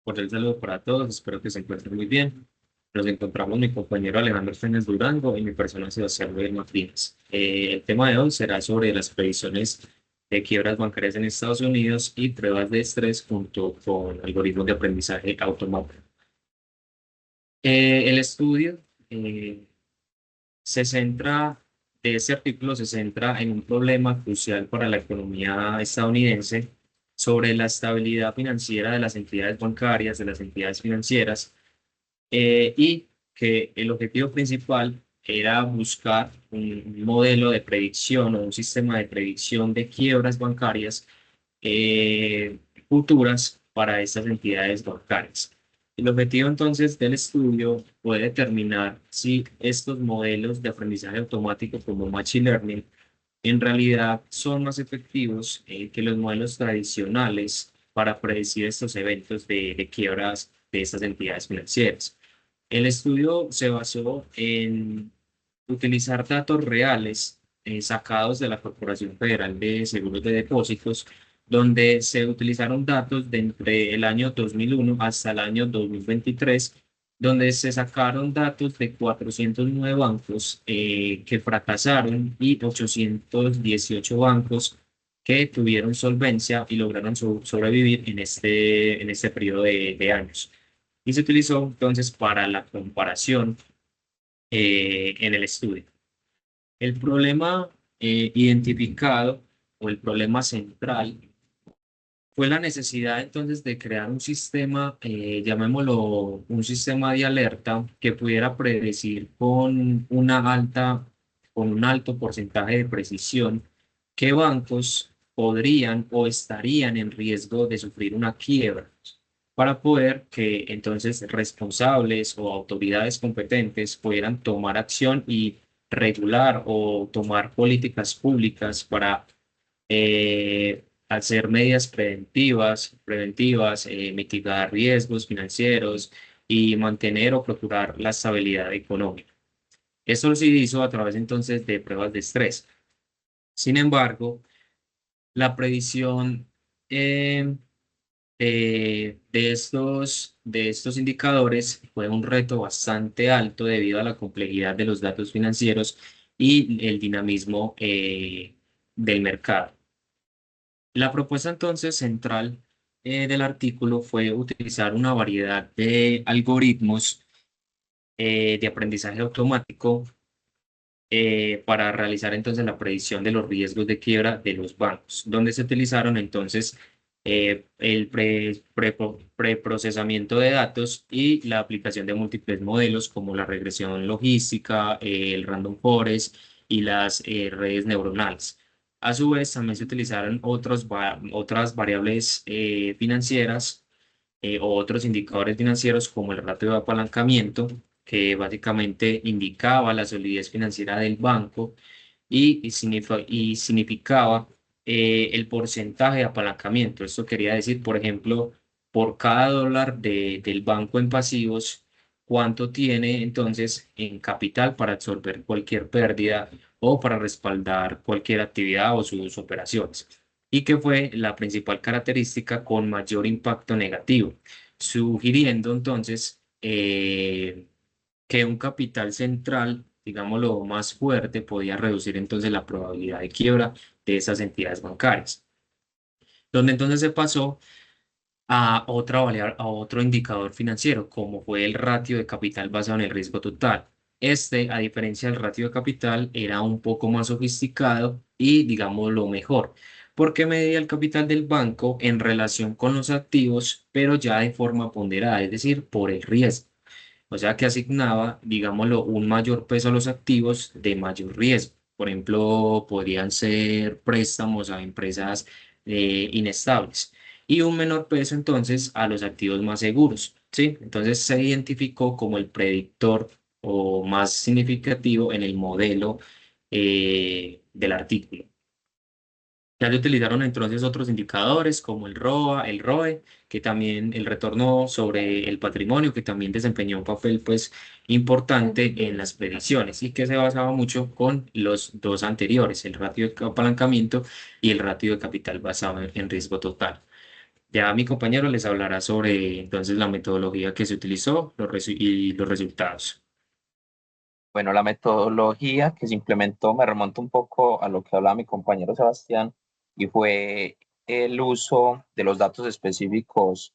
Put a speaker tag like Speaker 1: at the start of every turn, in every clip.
Speaker 1: Cordial saludo para todos, espero que se encuentren muy bien. Nos encontramos mi compañero Alejandro Fénez Durango y mi persona Sebastián Luis Martínez. El tema de hoy será sobre las previsiones de quiebras bancarias en Estados Unidos y pruebas de estrés junto con algoritmos de aprendizaje automático. El estudio eh, se centra, de este artículo se centra en un problema crucial para la economía estadounidense sobre la estabilidad financiera de las entidades bancarias, de las entidades financieras y que el objetivo principal era buscar un modelo de predicción o un sistema de predicción de quiebras bancarias futuras para estas entidades bancarias. El objetivo entonces del estudio fue determinar si estos modelos de aprendizaje automático como Machine Learning en realidad son más efectivos que los modelos tradicionales para predecir estos eventos de quiebras de estas entidades financieras. El estudio se basó en utilizar datos reales sacados de la Corporación Federal de Seguros de Depósitos, donde se utilizaron datos de entre el año 2001 hasta el año 2023, donde se sacaron datos de 409 bancos que fracasaron y 818 bancos que tuvieron solvencia y lograron sobrevivir en este periodo de años. Y se utilizó entonces para la comparación en el estudio. El problema identificado o el problema central fue la necesidad entonces de crear un sistema, llamémoslo un sistema de alerta que pudiera predecir con un alto porcentaje de precisión qué bancos podrían o estarían en riesgo de sufrir una quiebra para poder que entonces responsables o autoridades competentes pudieran tomar acción y regular o tomar políticas públicas para hacer medidas preventivas, mitigar riesgos financieros y mantener o procurar la estabilidad económica. Esto se hizo a través entonces de pruebas de estrés. Sin embargo, la predicción eh, de estos indicadores fue un reto bastante alto debido a la complejidad de los datos financieros y el dinamismo del mercado. La propuesta entonces central del artículo fue utilizar una variedad de algoritmos de aprendizaje automático para realizar entonces la predicción de los riesgos de quiebra de los bancos, donde se utilizaron entonces el preprocesamiento de datos y la aplicación de múltiples modelos como la regresión logística, el random forest y las redes neuronales. A su vez, también se utilizaron otras variables financieras o otros indicadores financieros como el ratio de apalancamiento, que básicamente indicaba la solidez financiera del banco y significaba el porcentaje de apalancamiento. Esto quería decir, por ejemplo, por cada dólar del banco en pasivos, cuánto tiene entonces en capital para absorber cualquier pérdida o para respaldar cualquier actividad o sus operaciones. Y que fue la principal característica con mayor impacto negativo, sugiriendo entonces que un capital central, digámoslo, más fuerte, podía reducir entonces la probabilidad de quiebra de esas entidades bancarias. Donde entonces se pasó a a otro indicador financiero, como fue el ratio de capital basado en el riesgo total. Este, a diferencia del ratio de capital, era un poco más sofisticado y, digámoslo, mejor, porque medía el capital del banco en relación con los activos, pero ya de forma ponderada, es decir, por el riesgo. O sea que asignaba, digámoslo, un mayor peso a los activos de mayor riesgo. Por ejemplo, podrían ser préstamos a empresas inestables y un menor peso entonces a los activos más seguros, ¿sí? Entonces se identificó como el predictor o más significativo en el modelo del artículo. Ya se utilizaron entonces otros indicadores como el ROA, el ROE, que también el retorno sobre el patrimonio, que también desempeñó un papel pues importante en las predicciones y que se basaba mucho con los dos anteriores, el ratio de apalancamiento y el ratio de capital basado en riesgo total. Ya mi compañero les hablará sobre entonces la metodología que se utilizó y los resultados.
Speaker 2: Bueno, la metodología que se implementó me remonta un poco a lo que hablaba mi compañero Sebastián y fue el uso de los datos específicos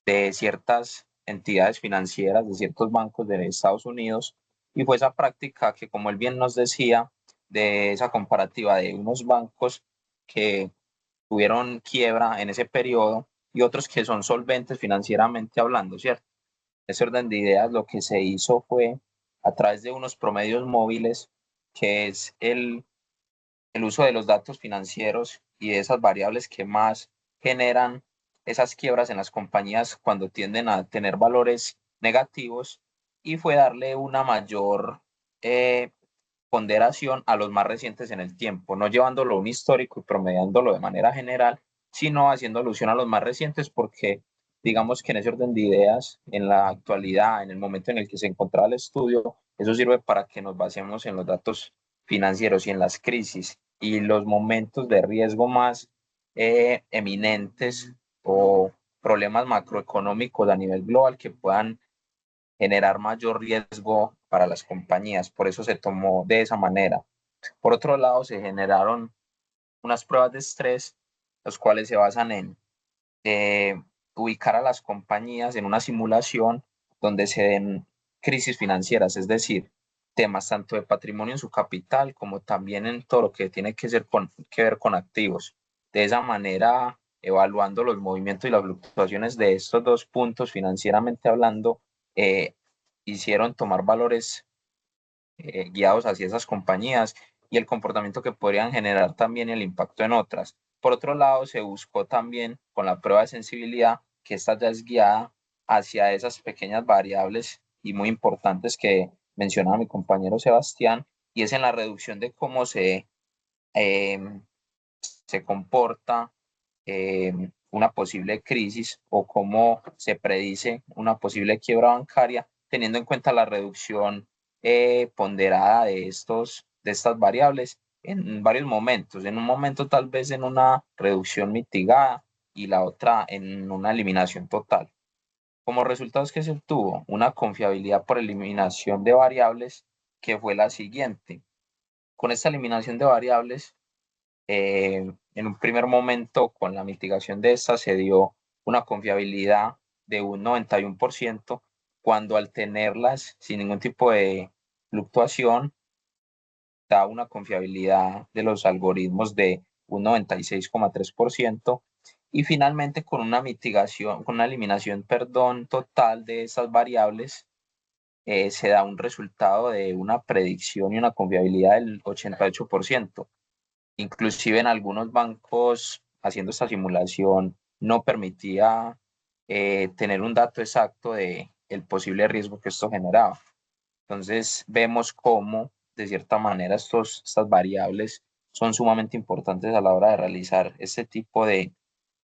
Speaker 2: de ciertas entidades financieras, de ciertos bancos de Estados Unidos y fue esa práctica que, como él bien nos decía, de esa comparativa de unos bancos que tuvieron quiebra en ese periodo y otros que son solventes financieramente hablando, ¿cierto? Ese orden de ideas lo que se hizo fue a través de unos promedios móviles, que es el uso de los datos financieros y de esas variables que más generan esas quiebras en las compañías cuando tienden a tener valores negativos, y fue darle una mayor eh, ponderación a los más recientes en el tiempo, no llevándolo a un histórico y promediándolo de manera general, sino haciendo alusión a los más recientes porque digamos que en ese orden de ideas, en la actualidad, en el momento en el que se encontraba el estudio, eso sirve para que nos basemos en los datos financieros y en las crisis y los momentos de riesgo más eminentes o problemas macroeconómicos a nivel global que puedan generar mayor riesgo para las compañías. Por eso se tomó de esa manera. Por otro lado, se generaron unas pruebas de estrés, los cuales se basan en eh, ubicar a las compañías en una simulación donde se den crisis financieras, es decir, temas tanto de patrimonio en su capital como también en todo lo que tiene que ver con activos. De esa manera, evaluando los movimientos y las fluctuaciones de estos dos puntos financieramente hablando, eh, hicieron tomar valores guiados hacia esas compañías y el comportamiento que podrían generar también el impacto en otras. Por otro lado, se buscó también con la prueba de sensibilidad que esta ya es guiada hacia esas pequeñas variables y muy importantes que mencionaba mi compañero Sebastián, y es en la reducción de cómo eh, se comporta una posible crisis o cómo se predice una posible quiebra bancaria, teniendo en cuenta la reducción ponderada de estas variables en varios momentos. En un momento tal vez en una reducción mitigada y la otra en una eliminación total. Como resultados que se obtuvo, una confiabilidad por eliminación de variables que fue la siguiente. Con esta eliminación de variables, en un primer momento, con la mitigación de esta, se dio una confiabilidad de un 91%, cuando al tenerlas sin ningún tipo de fluctuación, da una confiabilidad de los algoritmos de un 96,3%. Y finalmente, con una mitigación, con una eliminación, perdón, total de esas variables, se da un resultado de una predicción y una confiabilidad del 88%. Inclusive en algunos bancos, haciendo esta simulación, no permitía tener un dato exacto de el posible riesgo que esto generaba. Entonces vemos cómo, de cierta manera, estas variables son sumamente importantes a la hora de realizar este tipo de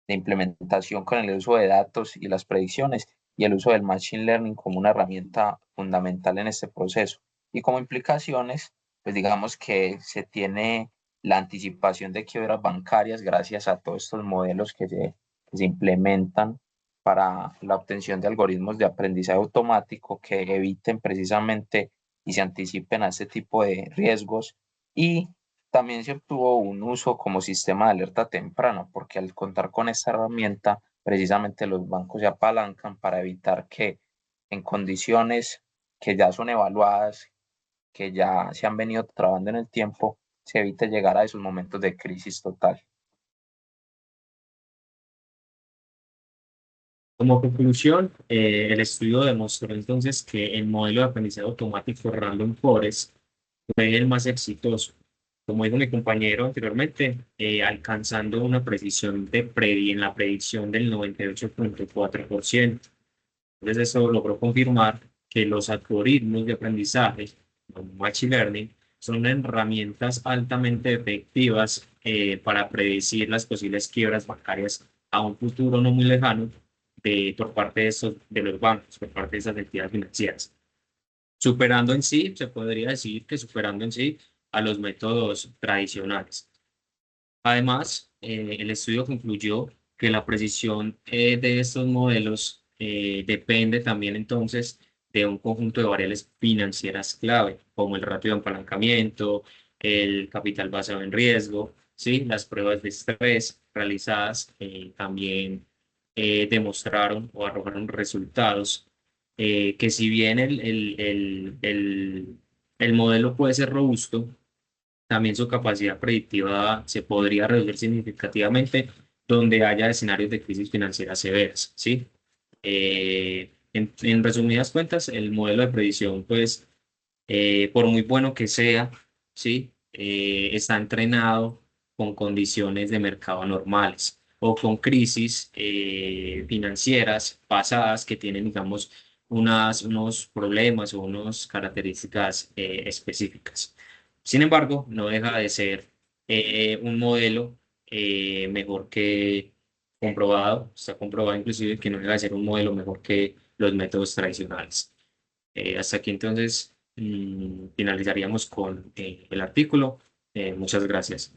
Speaker 2: implementación con el uso de datos y las predicciones, y el uso del Machine Learning como una herramienta fundamental en este proceso. Y como implicaciones, pues digamos que se tiene la anticipación de quiebras bancarias gracias a todos estos modelos que se implementan para la obtención de algoritmos de aprendizaje automático que eviten precisamente y se anticipen a este tipo de riesgos. Y también se obtuvo un uso como sistema de alerta temprano, porque al contar con esta herramienta, precisamente los bancos se apalancan para evitar que en condiciones que ya son evaluadas, que ya se han venido trabajando en el tiempo, se evite llegar a esos momentos de crisis total.
Speaker 1: Como conclusión, el estudio demostró entonces que el modelo de aprendizaje automático Random Forest fue el más exitoso. Como dijo mi compañero anteriormente, alcanzando una precisión en la predicción del 98,4%. Entonces eso logró confirmar que los algoritmos de aprendizaje, como Machine Learning, son herramientas altamente efectivas para predecir las posibles quiebras bancarias a un futuro no muy lejano por parte de los bancos, por parte de esas entidades financieras. Superando en sí, se podría decir que superando en sí a los métodos tradicionales. Además, el estudio concluyó que la precisión de estos modelos depende también entonces de un conjunto de variables financieras clave, como el ratio de apalancamiento, el capital basado en riesgo, ¿sí? Las pruebas de estrés realizadas también demostraron o arrojaron resultados que si bien el modelo puede ser robusto, también su capacidad predictiva se podría reducir significativamente donde haya escenarios de crisis financieras severas, ¿sí? En resumidas cuentas, el modelo de predicción, pues, por muy bueno que sea, ¿sí? Está entrenado con condiciones de mercado normales o con crisis financieras pasadas que tienen, digamos, unos problemas o unas características específicas. Sin embargo, no deja de ser un modelo mejor que comprobado, está comprobado inclusive que no deja de ser un modelo mejor que los métodos tradicionales. Hasta aquí entonces finalizaríamos con el artículo. Muchas gracias.